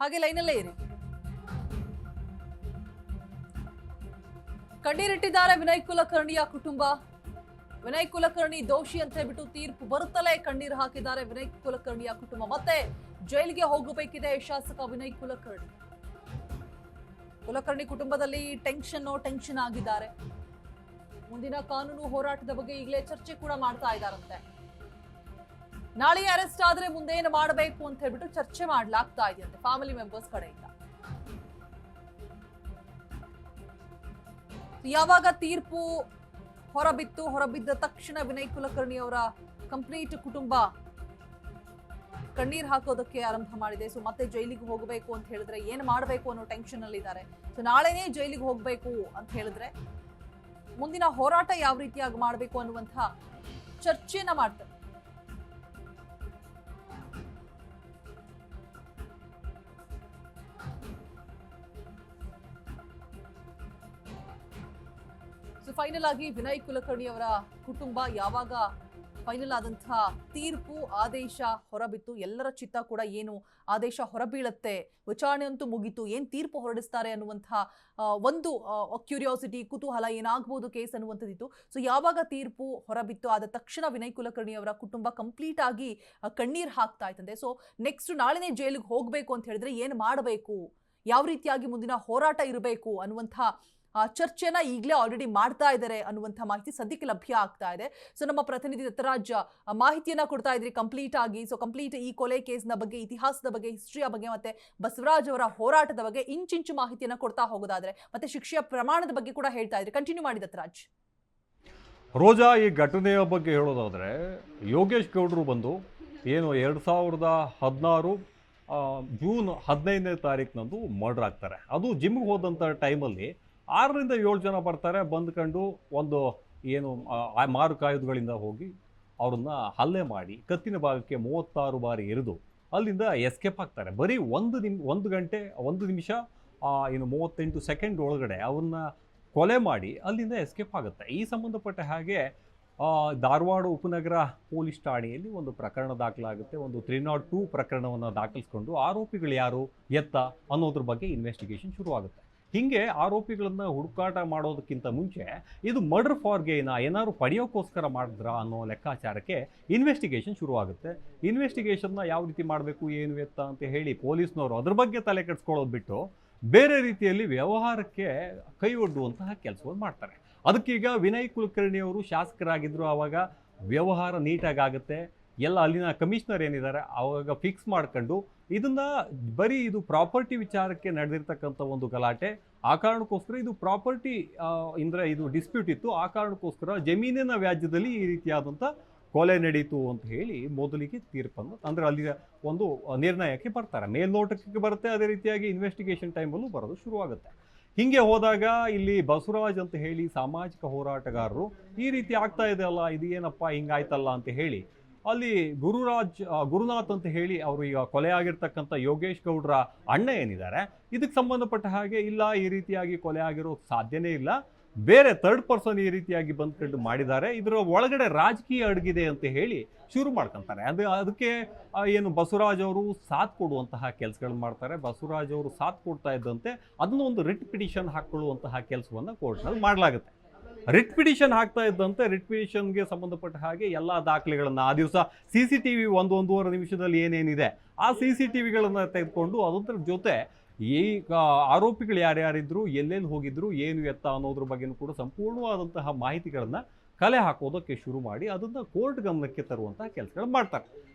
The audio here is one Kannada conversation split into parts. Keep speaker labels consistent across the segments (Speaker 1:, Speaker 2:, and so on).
Speaker 1: ಹಾಗೆ ಲೈನಲ್ಲೇ ಇರಿ. ಕಣ್ಣೀರಿಟ್ಟಿದ್ದಾರೆ ವಿನಯ್ ಕುಲಕರ್ಣಿಯ ಕುಟುಂಬ. ವಿನಯ್ ಕುಲಕರ್ಣಿ ದೋಷಿ ಅಂತ ಹೇಳ್ಬಿಟ್ಟು ತೀರ್ಪು ಬರುತ್ತಲೇ ಕಣ್ಣೀರು ಹಾಕಿದ್ದಾರೆ ವಿನಯ್ ಕುಲಕರ್ಣಿಯ ಕುಟುಂಬ. ಮತ್ತೆ ಜೈಲಿಗೆ ಹೋಗಬೇಕಿದೆ ಶಾಸಕ ವಿನಯ್ ಕುಲಕರ್ಣಿ. ಕುಲಕರ್ಣಿ ಕುಟುಂಬದಲ್ಲಿ ಟೆನ್ಷನ್ ಆಗಿದ್ದಾರೆ. ಮುಂದಿನ ಕಾನೂನು ಹೋರಾಟದ ಬಗ್ಗೆ ಈಗಲೇ ಚರ್ಚೆ ಕೂಡ ಮಾಡ್ತಾ ಇದ್ದಾರಂತೆ. ನಾಳೆ ಅರೆಸ್ಟ್ ಆದ್ರೆ ಮುಂದೆ ಏನು ಮಾಡಬೇಕು ಅಂತ ಹೇಳ್ಬಿಟ್ಟು ಚರ್ಚೆ ಮಾಡ್ಲಾಗ್ತಾ ಇದೆಯಂತೆ ಫ್ಯಾಮಿಲಿ ಮೆಂಬರ್ಸ್ ಕಡೆಯಿಂದ. ಯಾವಾಗ ತೀರ್ಪು ಹೊರಬಿದ್ದ ತಕ್ಷಣ ವಿನಯ್ ಕುಲಕರ್ಣಿ ಅವರ ಕಂಪ್ಲೀಟ್ ಕುಟುಂಬ ಕಣ್ಣೀರ್ ಹಾಕೋದಕ್ಕೆ ಆರಂಭ ಮಾಡಿದೆ. ಸೊ ಮತ್ತೆ ಜೈಲಿಗೆ ಹೋಗಬೇಕು ಅಂತ ಹೇಳಿದ್ರೆ ಏನು ಮಾಡಬೇಕು ಅನ್ನೋ ಟೆನ್ಷನ್ ಅಲ್ಲಿ ಇದ್ದಾರೆ. ಸೊ ನಾಳೆನೇ ಜೈಲಿಗೆ ಹೋಗಬೇಕು ಅಂತ ಹೇಳಿದ್ರೆ ಮುಂದಿನ ಹೋರಾಟ ಯಾವ ರೀತಿಯಾಗಿ ಮಾಡಬೇಕು ಅನ್ನುವಂತಹ ಚರ್ಚೆಯನ್ನ ಮಾಡ್ತಾರೆ. ಸೊ ಫೈನಲ್ ಆಗಿ ವಿನಯ್ ಕುಲಕರ್ಣಿ ಅವರ ಕುಟುಂಬ ಯಾವಾಗ ಫೈನಲ್ ಆದಂತಹ ತೀರ್ಪು ಆದೇಶ ಹೊರಬಿತ್ತು, ಎಲ್ಲರ ಚಿತ್ತ ಕೂಡ ಏನು ಆದೇಶ ಹೊರಬೀಳತ್ತೆ, ವಿಚಾರಣೆ ಅಂತೂ ಮುಗಿತು, ಏನ್ ತೀರ್ಪು ಹೊರಡಿಸ್ತಾರೆ ಅನ್ನುವಂತಹ ಒಂದು ಕ್ಯೂರಿಯಾಸಿಟಿ, ಕುತೂಹಲ, ಏನಾಗಬಹುದು ಕೇಸ್ ಅನ್ನುವಂಥದ್ದಿತ್ತು. ಸೊ ಯಾವಾಗ ತೀರ್ಪು ಹೊರಬಿತ್ತು ಆದ ತಕ್ಷಣ ವಿನಯ್ ಕುಲಕರ್ಣಿ ಅವರ ಕುಟುಂಬ ಕಂಪ್ಲೀಟ್ ಆಗಿ ಕಣ್ಣೀರ್ ಹಾಕ್ತಾ ಇತ್ತಂತೆ. ಸೊ ನೆಕ್ಸ್ಟ್ ನಾಳೆನೇ ಜೈಲಿಗೆ ಹೋಗ್ಬೇಕು ಅಂತ ಹೇಳಿದ್ರೆ ಏನು ಮಾಡಬೇಕು, ಯಾವ ರೀತಿಯಾಗಿ ಮುಂದಿನ ಹೋರಾಟ ಇರಬೇಕು ಅನ್ನುವಂತಹ ಚರ್ಚೆನ ಈಗಲೇ ಆಲ್ರೆಡಿ ಮಾಡ್ತಾ ಇದ್ದಾರೆ ಅನ್ನುವಂಥ ಮಾಹಿತಿ ಸದ್ಯಕ್ಕೆ ಲಭ್ಯ ಆಗ್ತಾ ಇದೆ. ಸೊ ನಮ್ಮ ಪ್ರತಿನಿಧಿ ದತ್ತರಾಜ್ ಮಾಹಿತಿಯನ್ನ ಕೊಡ್ತಾ ಇದ್ರಿ ಕಂಪ್ಲೀಟ್ ಆಗಿ. ಸೊ ಕಂಪ್ಲೀಟ್ ಈ ಕೊಲೆ ಕೇಸ್ನ ಬಗ್ಗೆ, ಇತಿಹಾಸದ ಬಗ್ಗೆ, ಹಿಸ್ಟ್ರಿಯ ಬಗ್ಗೆ, ಮತ್ತೆ ಬಸವರಾಜ್ ಅವರ ಹೋರಾಟದ ಬಗ್ಗೆ ಇಂಚಿಂಚು ಮಾಹಿತಿಯನ್ನ ಕೊಡ್ತಾ ಹೋಗೋದಾದ್ರೆ, ಮತ್ತೆ ಶಿಕ್ಷೆಯ ಪ್ರಮಾಣದ ಬಗ್ಗೆ ಕೂಡ ಹೇಳ್ತಾ ಇದ್ರಿ. ಕಂಟಿನ್ಯೂ ಮಾಡಿ ದತ್ತರಾಜ್.
Speaker 2: ರೋಜಾ, ಈ ಘಟನೆಯ ಬಗ್ಗೆ ಹೇಳೋದಾದರೆ ಯೋಗೇಶ್ ಗೌಡರು ಬಂದು ಏನು 2016 ಜೂನ್ 15ನೇ ತಾರೀಕಿನಂದು ಮರ್ಡರ್ ಆಗ್ತಾರೆ. ಅದು ಜಿಮ್ಗೆ ಹೋದಂಥ ಟೈಮಲ್ಲಿ 6 ರಿಂದ 7 ಜನ ಬರ್ತಾರೆ. ಬಂದ್ಕೊಂಡು ಒಂದು ಏನು ಮಾರುಕಾಯುಧಗಳಿಂದ ಹೋಗಿ ಅವ್ರನ್ನ ಹಲ್ಲೆ ಮಾಡಿ ಕತ್ತಿನ ಭಾಗಕ್ಕೆ 36 ಬಾರಿ ಎರಿದು ಅಲ್ಲಿಂದ ಎಸ್ಕೇಪ್ ಆಗ್ತಾರೆ. ಬರೀ 1 ಗಂಟೆ 1 ನಿಮಿಷ ಏನು 38 ಸೆಕೆಂಡ್ ಒಳಗಡೆ ಅವನ್ನ ಕೊಲೆ ಮಾಡಿ ಅಲ್ಲಿಂದ ಎಸ್ಕೇಪ್ ಆಗುತ್ತೆ. ಈ ಸಂಬಂಧಪಟ್ಟ ಹಾಗೆ ಧಾರವಾಡ ಉಪನಗರ ಪೊಲೀಸ್ ಠಾಣೆಯಲ್ಲಿ ಒಂದು ಪ್ರಕರಣ ದಾಖಲಾಗುತ್ತೆ. ಒಂದು 302 ಪ್ರಕರಣವನ್ನು ದಾಖಲಿಸ್ಕೊಂಡು ಆರೋಪಿಗಳು ಯಾರು ಎತ್ತ ಅನ್ನೋದ್ರ ಬಗ್ಗೆ ಇನ್ವೆಸ್ಟಿಗೇಷನ್ ಶುರುವಾಗುತ್ತೆ. ಹೀಗೆ ಆರೋಪಿಗಳನ್ನು ಹುಡುಕಾಟ ಮಾಡೋದಕ್ಕಿಂತ ಮುಂಚೆ ಇದು ಮರ್ಡರ್ ಫಾರ್ ಗೇನಾ, ಏನಾದ್ರು ಪಡೆಯೋಕ್ಕೋಸ್ಕರ ಮಾಡಿದ್ರಾ ಅನ್ನೋ ಲೆಕ್ಕಾಚಾರಕ್ಕೆ ಇನ್ವೆಸ್ಟಿಗೇಷನ್ ಶುರುವಾಗುತ್ತೆ. ಇನ್ವೆಸ್ಟಿಗೇಷನ್ನ ಯಾವ ರೀತಿ ಮಾಡಬೇಕು ಏನು ಎತ್ತ ಅಂತ ಹೇಳಿ ಪೊಲೀಸ್ನವರು ಅದ್ರ ಬಗ್ಗೆ ತಲೆ ಕೆಡಿಸ್ಕೊಳ್ಳೋದು ಬಿಟ್ಟು ಬೇರೆ ರೀತಿಯಲ್ಲಿ ವ್ಯವಹಾರಕ್ಕೆ ಕೈ ಒಡ್ಡುವಂತಹ ಕೆಲಸವನ್ನು ಮಾಡ್ತಾರೆ. ಅದಕ್ಕೀಗ ವಿನಯ್ ಕುಲಕರ್ಣಿ ಅವರು ಶಾಸಕರಾಗಿದ್ದರು. ಆವಾಗ ವ್ಯವಹಾರ ನೀಟಾಗಿ ಆಗುತ್ತೆ. ಎಲ್ಲ ಅಲ್ಲಿನ ಕಮಿಷನರ್ ಏನಿದ್ದಾರೆ ಆವಾಗ ಫಿಕ್ಸ್ ಮಾಡ್ಕೊಂಡು ಇದನ್ನು ಬರೀ ಇದು ಪ್ರಾಪರ್ಟಿ ವಿಚಾರಕ್ಕೆ ನಡೆದಿರ್ತಕ್ಕಂಥ ಒಂದು ಗಲಾಟೆ, ಆ ಕಾರಣಕ್ಕೋಸ್ಕರ ಇದು ಪ್ರಾಪರ್ಟಿ ಅಂದರೆ ಇದು ಡಿಸ್ಪ್ಯೂಟ್ ಇತ್ತು, ಆ ಕಾರಣಕ್ಕೋಸ್ಕರ ಜಮೀನಿನ ವ್ಯಾಜ್ಯದಲ್ಲಿ ಈ ರೀತಿಯಾದಂಥ ಕೊಲೆ ನಡೀತು ಅಂತ ಹೇಳಿ ಮೊದಲಿಗೆ ತೀರ್ಪನ್ನು ಅಂದರೆ ಅಲ್ಲಿ ಒಂದು ನಿರ್ಣಯಕ್ಕೆ ಬರ್ತಾರೆ. ಮೇಲ್ನೋಟಕ್ಕೆ ಬರುತ್ತೆ, ಅದೇ ರೀತಿಯಾಗಿ ಇನ್ವೆಸ್ಟಿಗೇಷನ್ ಟೈಮಲ್ಲೂ ಬರೋದು ಶುರುವಾಗುತ್ತೆ. ಹೀಗೆ ಹೋದಾಗ ಇಲ್ಲಿ ಬಸವರಾಜ್ ಅಂತ ಹೇಳಿ ಸಾಮಾಜಿಕ ಹೋರಾಟಗಾರರು ಈ ರೀತಿ ಆಗ್ತಾ ಇದೆ ಅಲ್ಲ, ಇದು ಏನಪ್ಪ ಹಿಂಗಾಯ್ತಲ್ಲ ಅಂತ ಹೇಳಿ ಅಲ್ಲಿ ಗುರುನಾಥ್ ಅಂತ ಹೇಳಿ ಅವರು ಈಗ ಕೊಲೆ ಆಗಿರ್ತಕ್ಕಂಥ ಯೋಗೇಶ್ ಗೌಡ್ರ ಅಣ್ಣ ಏನಿದ್ದಾರೆ ಇದಕ್ಕೆ ಸಂಬಂಧಪಟ್ಟ ಹಾಗೆ ಇಲ್ಲ, ಈ ರೀತಿಯಾಗಿ ಕೊಲೆ ಆಗಿರೋ ಸಾಧ್ಯನೇ ಇಲ್ಲ, ಬೇರೆ ಥರ್ಡ್ ಪರ್ಸನ್ ಈ ರೀತಿಯಾಗಿ ಬಂದ್ಕೊಂಡು ಮಾಡಿದ್ದಾರೆ, ಇದರ ಒಳಗಡೆ ರಾಜಕೀಯ ಅಡಗಿದೆ ಅಂತ ಹೇಳಿ ಶುರು ಮಾಡ್ಕೊತಾರೆ. ಅದಕ್ಕೆ ಏನು ಬಸವರಾಜ್ ಅವರು ಸಾಥ್ ಕೊಡುವಂತಹ ಕೆಲಸಗಳು ಮಾಡ್ತಾರೆ. ಬಸವರಾಜ್ ಅವರು ಸಾಥ್ ಕೊಡ್ತಾ ಇದ್ದಂತೆ ಅದನ್ನು ಒಂದು ರಿಟ್ ಪಿಟಿಷನ್ ಹಾಕ್ಕೊಳ್ಳುವಂತಹ ಕೆಲಸವನ್ನು ಕೋರ್ಟ್ನಲ್ಲಿ ಮಾಡಲಾಗುತ್ತೆ. ರಿಟ್ ಪಿಟಿಷನ್ ಹಾಕ್ತಾ ಇದ್ದಂತೆ ರಿಟ್ ಪಿಟಿಷನ್ಗೆ ಸಂಬಂಧಪಟ್ಟ ಹಾಗೆ ಎಲ್ಲ ದಾಖಲೆಗಳನ್ನು ಆ ದಿವಸ CCTV 1-1.5 ನಿಮಿಷದಲ್ಲಿ ಏನೇನಿದೆ ಆ CCTVಗಳನ್ನು ತೆಗೆದುಕೊಂಡು ಅದರ ಜೊತೆ ಈ ಆರೋಪಿಗಳು ಯಾರ್ಯಾರಿದ್ರು, ಎಲ್ಲೆಲ್ಲಿ ಹೋಗಿದ್ರು, ಏನು ಎತ್ತ ಅನ್ನೋದ್ರ ಬಗ್ಗೆನೂ ಕೂಡ ಸಂಪೂರ್ಣವಾದಂತಹ ಮಾಹಿತಿಗಳನ್ನು ಕಲೆ ಹಾಕೋದಕ್ಕೆ ಶುರು ಮಾಡಿ ಅದನ್ನು ಕೋರ್ಟ್ ಗಮನಕ್ಕೆ ತರುವಂತಹ ಕೆಲಸಗಳು ಮಾಡ್ತಾರೆ.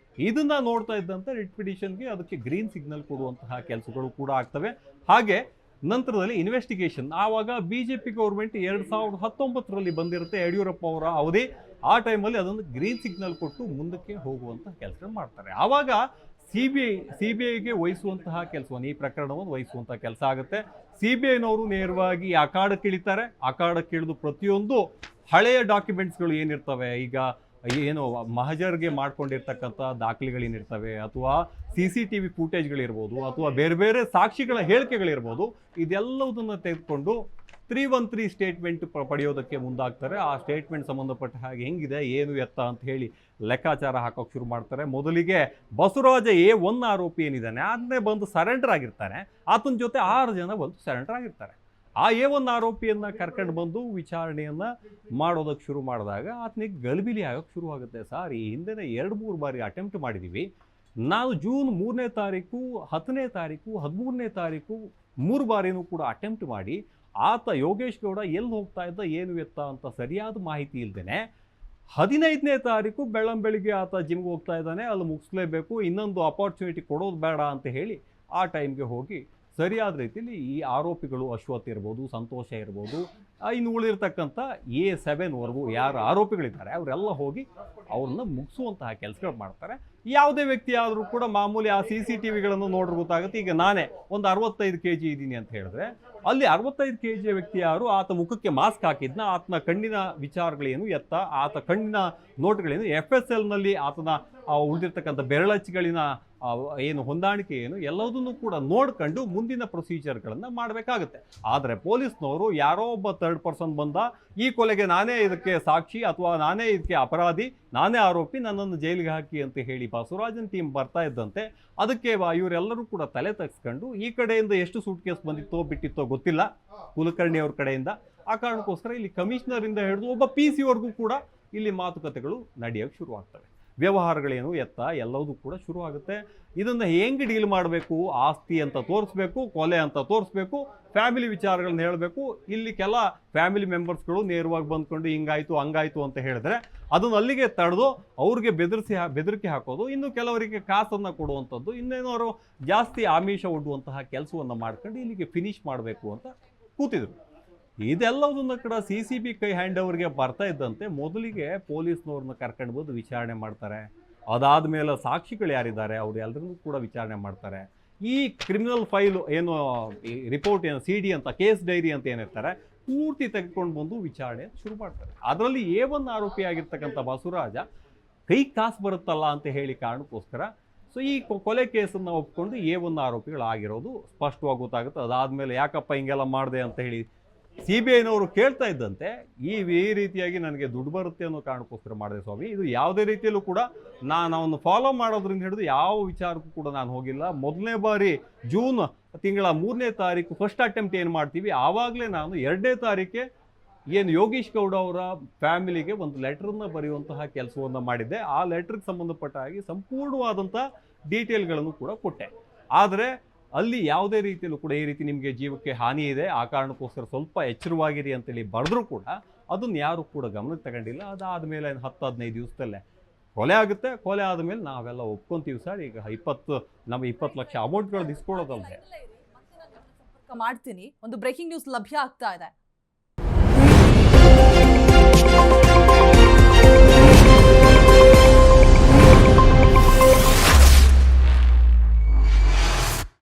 Speaker 2: ಇದನ್ನು ನೋಡ್ತಾ ಇದ್ದಂತೆ ರಿಟ್ ಪಿಟಿಷನ್ಗೆ ಅದಕ್ಕೆ ಗ್ರೀನ್ ಸಿಗ್ನಲ್ ಕೊಡುವಂತಹ ಕೆಲಸಗಳು ಕೂಡ ಆಗ್ತವೆ. ಹಾಗೆ ನಂತರದಲ್ಲಿ ಇನ್ವೆಸ್ಟಿಗೇಷನ್ ಆವಾಗ BJP ಗೌರ್ಮೆಂಟ್ 2019ರಲ್ಲಿ ಬಂದಿರುತ್ತೆ, ಯಡಿಯೂರಪ್ಪ ಅವರ ಅವಧಿ. ಆ ಟೈಮಲ್ಲಿ ಅದನ್ನು ಗ್ರೀನ್ ಸಿಗ್ನಲ್ ಕೊಟ್ಟು ಮುಂದಕ್ಕೆ ಹೋಗುವಂಥ ಕೆಲಸ ಮಾಡ್ತಾರೆ. ಆವಾಗ CBIಗೆ ವಹಿಸುವಂತಹ ಕೆಲಸವನ್ನು, ಈ ಪ್ರಕರಣವನ್ನು ವಹಿಸುವಂತಹ ಕೆಲಸ ಆಗುತ್ತೆ. CBIನವರು ನೇರವಾಗಿ ಅಖಾಡಕ್ಕೆ ಇಳಿತಾರೆ. ಅಖಾಡಕ್ಕೆ ಇಳಿದು ಪ್ರತಿಯೊಂದು ಹಳೆಯ ಡಾಕ್ಯುಮೆಂಟ್ಸ್ಗಳು ಏನಿರ್ತವೆ, ಈಗ ಏನು ಮಹಜರ್ಗೆ ಮಾಡ್ಕೊಂಡಿರ್ತಕ್ಕಂಥ ದಾಖಲೆಗಳೇನಿರ್ತವೆ ಅಥವಾ CCTV ಫೂಟೇಜ್ಗಳಿರ್ಬೋದು ಅಥವಾ ಬೇರೆ ಬೇರೆ ಸಾಕ್ಷಿಗಳ ಹೇಳಿಕೆಗಳಿರ್ಬೋದು, ಇದೆಲ್ಲದನ್ನು ತೆಗೆದುಕೊಂಡು 313 ಸ್ಟೇಟ್ಮೆಂಟ್ ಪಡೆಯೋದಕ್ಕೆ ಮುಂದಾಗ್ತಾರೆ. ಆ ಸ್ಟೇಟ್ಮೆಂಟ್ ಸಂಬಂಧಪಟ್ಟ ಹಾಗೆ ಹೆಂಗಿದೆ ಏನು ಎತ್ತ ಅಂತ ಹೇಳಿ ಲೆಕ್ಕಾಚಾರ ಹಾಕೋಕೆ ಶುರು ಮಾಡ್ತಾರೆ. ಮೊದಲಿಗೆ ಬಸವರಾಜ A1 ಆರೋಪಿ ಏನಿದ್ದಾನೆ ಅದನ್ನೇ ಬಂದು ಸರೆಂಡರ್ ಆಗಿರ್ತಾನೆ. ಆತನ ಜೊತೆ 6 ಜನ ಬಂದು ಸರೆಂಡರ್ ಆಗಿರ್ತಾರೆ. ಆ A1 ಆರೋಪಿಯನ್ನು ಕರ್ಕೊಂಡು ಬಂದು ವಿಚಾರಣೆಯನ್ನು ಮಾಡೋದಕ್ಕೆ ಶುರು ಮಾಡಿದಾಗ ಆತನಿಗೆ ಗಲಿಬಿಲಿ ಆಗೋಕ್ಕೆ ಶುರುವಾಗುತ್ತೆ. ಸರ್, ಈ ಹಿಂದೆನೇ 2-3 ಬಾರಿ ಅಟೆಂಪ್ಟ್ ಮಾಡಿದ್ದೀವಿ. ನಾವು ಜೂನ್ 3ನೇ ತಾರೀಕು, 10ನೇ ತಾರೀಕು, 13ನೇ ತಾರೀಕು 3 ಬಾರಿನೂ ಕೂಡ ಅಟೆಂಪ್ಟ್ ಮಾಡಿ ಆತ ಯೋಗೇಶ್ ಗೌಡ ಎಲ್ಲಿ ಹೋಗ್ತಾ ಇದ್ದ ಏನು ಎತ್ತ ಅಂತ ಸರಿಯಾದ ಮಾಹಿತಿ ಇಲ್ದೇನೆ 15ನೇ ತಾರೀಕು ಬೆಳ್ಳಂಬೆಳಿಗ್ಗೆ ಆತ ಜಿಮ್ಗೆ ಹೋಗ್ತಾ ಇದ್ದಾನೆ, ಅಲ್ಲಿ ಮುಗಿಸ್ಲೇಬೇಕು, ಇನ್ನೊಂದು ಅಪಾರ್ಚುನಿಟಿ ಕೊಡೋದು ಬೇಡ ಅಂತ ಹೇಳಿ ಆ ಟೈಮ್ಗೆ ಹೋಗಿ ಸರಿಯಾದ ರೀತಿಯಲ್ಲಿ ಈ ಆರೋಪಿಗಳು ಅಶ್ವಥ್ ಇರ್ಬೋದು, ಸಂತೋಷ ಇರ್ಬೋದು, ಇನ್ನು ಉಳಿದಿರ್ತಕ್ಕಂಥ A7ವರೆಗೂ ಯಾರು ಆರೋಪಿಗಳಿದ್ದಾರೆ ಅವರೆಲ್ಲ ಹೋಗಿ ಅವ್ರನ್ನ ಮುಗಿಸುವಂತಹ ಕೆಲಸಗಳು ಮಾಡ್ತಾರೆ. ಯಾವುದೇ ವ್ಯಕ್ತಿ ಆದರೂ ಕೂಡ ಮಾಮೂಲಿ ಆ CCTVಗಳನ್ನು ನೋಡ್ರೆ ಗೊತ್ತಾಗುತ್ತೆ. ಈಗ ನಾನೇ ಒಂದು 65 kg ಇದ್ದೀನಿ ಅಂತ ಹೇಳಿದ್ರೆ ಅಲ್ಲಿ 65 kg ವ್ಯಕ್ತಿ ಯಾರು, ಆತ ಮುಖಕ್ಕೆ ಮಾಸ್ಕ್ ಹಾಕಿದ್ನ, ಆತನ ಕಣ್ಣಿನ ವಿಚಾರಗಳೇನು ಎತ್ತ, ಆತ ಕಣ್ಣಿನ ನೋಟ್ಗಳೇನು, FSLನಲ್ಲಿ ಆತನ ಉಳಿದಿರ್ತಕ್ಕಂಥ ಬೆರಳಚ್ಚುಗಳಿನ ಏನು ಹೊಂದಾಣಿಕೆ ಏನು ಎಲ್ಲದನ್ನು ಕೂಡ ನೋಡ್ಕೊಂಡು ಮುಂದಿನ ಪ್ರೊಸೀಜರ್ಗಳನ್ನು ಮಾಡಬೇಕಾಗುತ್ತೆ. ಆದರೆ ಪೊಲೀಸ್ನವರು ಯಾರೋ ಒಬ್ಬ ಥರ್ಡ್ ಪರ್ಸನ್ ಬಂದ, ಈ ಕೊಲೆಗೆ ನಾನೇ ಇದಕ್ಕೆ ಸಾಕ್ಷಿ ಅಥವಾ ನಾನೇ ಇದಕ್ಕೆ ಅಪರಾಧಿ, ನಾನೇ ಆರೋಪಿ, ನನ್ನನ್ನು ಜೈಲಿಗೆ ಹಾಕಿ ಅಂತ ಹೇಳಿ ಬಸವರಾಜನ್ ಟೀಮ್ ಬರ್ತಾ ಇದ್ದಂತೆ ಅದಕ್ಕೆ ಇವರೆಲ್ಲರೂ ಕೂಡ ತಲೆ ತಗ್ಸ್ಕೊಂಡು ಈ ಕಡೆಯಿಂದ ಎಷ್ಟು ಸೂಟ್ ಕೇಸ್ ಬಂದಿತ್ತೋ ಬಿಟ್ಟಿತ್ತೋ ಗೊತ್ತಿಲ್ಲ ಕುಲಕರ್ಣಿ ಅವ್ರ ಕಡೆಯಿಂದ. ಆ ಕಾರಣಕ್ಕೋಸ್ಕರ ಇಲ್ಲಿ ಕಮಿಷನರಿಂದ ಹಿಡಿದು ಒಬ್ಬ PC ಕೂಡ ಇಲ್ಲಿ ಮಾತುಕತೆಗಳು ನಡೆಯೋಕ್ಕೆ ಶುರುವಾಗ್ತವೆ. ವ್ಯವಹಾರಗಳೇನು ಎತ್ತ ಎಲ್ಲವೂ ಕೂಡ ಶುರು ಆಗುತ್ತೆ. ಇದನ್ನು ಹೆಂಗೆ ಡೀಲ್ ಮಾಡಬೇಕು, ಆಸ್ತಿ ಅಂತ ತೋರಿಸ್ಬೇಕು, ಕೊಲೆ ಅಂತ ತೋರಿಸ್ಬೇಕು, ಫ್ಯಾಮಿಲಿ ವಿಚಾರಗಳನ್ನ ಹೇಳಬೇಕು. ಇಲ್ಲಿ ಕೆಲ ಫ್ಯಾಮಿಲಿ ಮೆಂಬರ್ಸ್ಗಳು ನೇರವಾಗಿ ಬಂದ್ಕೊಂಡು ಹಿಂಗಾಯಿತು ಹಂಗಾಯಿತು ಅಂತ ಹೇಳಿದ್ರೆ ಅದನ್ನು ಅಲ್ಲಿಗೆ ತಡೆದು ಅವ್ರಿಗೆ ಬೆದರಿಕೆ ಹಾಕೋದು, ಇನ್ನು ಕೆಲವರಿಗೆ ಕಾಸನ್ನು ಕೊಡುವಂಥದ್ದು, ಇನ್ನೇನೋ ಜಾಸ್ತಿ ಆಮಿಷ ಒಡ್ಡುವಂತಹ ಕೆಲಸವನ್ನು ಮಾಡ್ಕೊಂಡು ಇಲ್ಲಿಗೆ ಫಿನಿಶ್ ಮಾಡಬೇಕು ಅಂತ ಕೂತಿದ್ರು. ಇದೆಲ್ಲದನ್ನ ಕೂಡ CCB ಕೈ ಹ್ಯಾಂಡ್ ಓವರ್ಗೆ ಬರ್ತಾ ಇದ್ದಂತೆ ಮೊದಲಿಗೆ ಪೊಲೀಸ್ನವ್ರನ್ನ ಕರ್ಕೊಂಡು ಬಂದು ವಿಚಾರಣೆ ಮಾಡ್ತಾರೆ. ಅದಾದಮೇಲೆ ಸಾಕ್ಷಿಗಳು ಯಾರಿದ್ದಾರೆ ಅವ್ರು ಎಲ್ಲರನ್ನೂ ಕೂಡ ವಿಚಾರಣೆ ಮಾಡ್ತಾರೆ. ಈ ಕ್ರಿಮಿನಲ್ ಫೈಲು ಏನು ರಿಪೋರ್ಟ್ ಏನು CD ಅಂತ ಕೇಸ್ ಡೈರಿ ಅಂತ ಏನಿರ್ತಾರೆ ಪೂರ್ತಿ ತೆಗೆದುಕೊಂಡು ಬಂದು ವಿಚಾರಣೆ ಶುರು ಮಾಡ್ತಾರೆ. ಅದರಲ್ಲಿ A1 ಆರೋಪಿ ಆಗಿರ್ತಕ್ಕಂಥ ಬಸವರಾಜ ಕೈ ಕಾಸು ಬರುತ್ತಲ್ಲ ಅಂತ ಹೇಳಿ ಕಾರಣಕ್ಕೋಸ್ಕರ ಈ ಕೊಲೆ ಕೇಸನ್ನು ಒಪ್ಕೊಂಡು A1 ಆರೋಪಿಗಳಾಗಿರೋದು ಸ್ಪಷ್ಟವಾಗಿ ಗೊತ್ತಾಗುತ್ತೆ. ಅದಾದಮೇಲೆ ಯಾಕಪ್ಪ ಹಿಂಗೆಲ್ಲ ಮಾಡಿದೆ ಅಂತ ಹೇಳಿ CBIನವರು ಕೇಳ್ತಾ ಇದ್ದಂತೆ ಈ ರೀತಿಯಾಗಿ ನನಗೆ ದುಡ್ಡು ಬರುತ್ತೆ ಅನ್ನೋ ಕಾರಣಕ್ಕೋಸ್ಕರ ಮಾಡಿದೆ ಸ್ವಾಮಿ, ಇದು ಯಾವುದೇ ರೀತಿಯಲ್ಲೂ ಕೂಡ ನಾನು ಅವನು ಫಾಲೋ ಮಾಡೋದ್ರಿಂದ ಹಿಡಿದು ಯಾವ ವಿಚಾರಕ್ಕೂ ಕೂಡ ನಾನು ಹೋಗಿಲ್ಲ. ಮೊದಲನೇ ಬಾರಿ ಜೂನ್ ತಿಂಗಳ 3ನೇ ತಾರೀಕು ಫಸ್ಟ್ ಅಟೆಂಪ್ಟ್ ಏನು ಮಾಡ್ತೀವಿ ಆವಾಗಲೇ ನಾನು 2ನೇ ತಾರೀಕೆ ಏನು ಯೋಗೇಶ್ ಗೌಡ ಅವರ ಫ್ಯಾಮಿಲಿಗೆ ಒಂದು ಲೆಟ್ರನ್ನು ಬರೆಯುವಂತಹ ಕೆಲಸವನ್ನು ಮಾಡಿದ್ದೆ. ಆ ಲೆಟ್ರಿಗೆ ಸಂಬಂಧಪಟ್ಟ ಹಾಗೆ ಸಂಪೂರ್ಣವಾದಂಥ ಡೀಟೇಲ್ಗಳನ್ನು ಕೂಡ ಕೊಟ್ಟೆ. ಆದರೆ ಅಲ್ಲಿ ಯಾವುದೇ ರೀತಿಯಲ್ಲೂ ಕೂಡ ಈ ರೀತಿ ನಿಮಗೆ ಜೀವಕ್ಕೆ ಹಾನಿ ಇದೆ, ಆ ಕಾರಣಕ್ಕೋಸ್ಕರ ಸ್ವಲ್ಪ ಎಚ್ಚರವಾಗಿರಿ ಅಂತೇಳಿ ಬರೆದ್ರೂ ಕೂಡ ಅದನ್ನು ಯಾರು ಕೂಡ ಗಮನಕ್ಕೆ ತಗೊಂಡಿಲ್ಲ. ಅದಾದಮೇಲೆ 10-15 ದಿವಸದಲ್ಲೇ ಕೊಲೆ ಆಗುತ್ತೆ. ಕೊಲೆ ಆದಮೇಲೆ ನಾವೆಲ್ಲ ಒಪ್ಕೊಂತೀವಿ ಸರ್. ಈಗ 20 ಲಕ್ಷ ಅಮೌಂಟ್ಗಳು ಇಸ್ಕೊಳ್ಳೋದಲ್ಲದೆ
Speaker 1: ಮಾಡ್ತೀನಿ. ಒಂದು ಬ್ರೇಕಿಂಗ್ ನ್ಯೂಸ್ ಲಭ್ಯ ಆಗ್ತಾ ಇದೆ.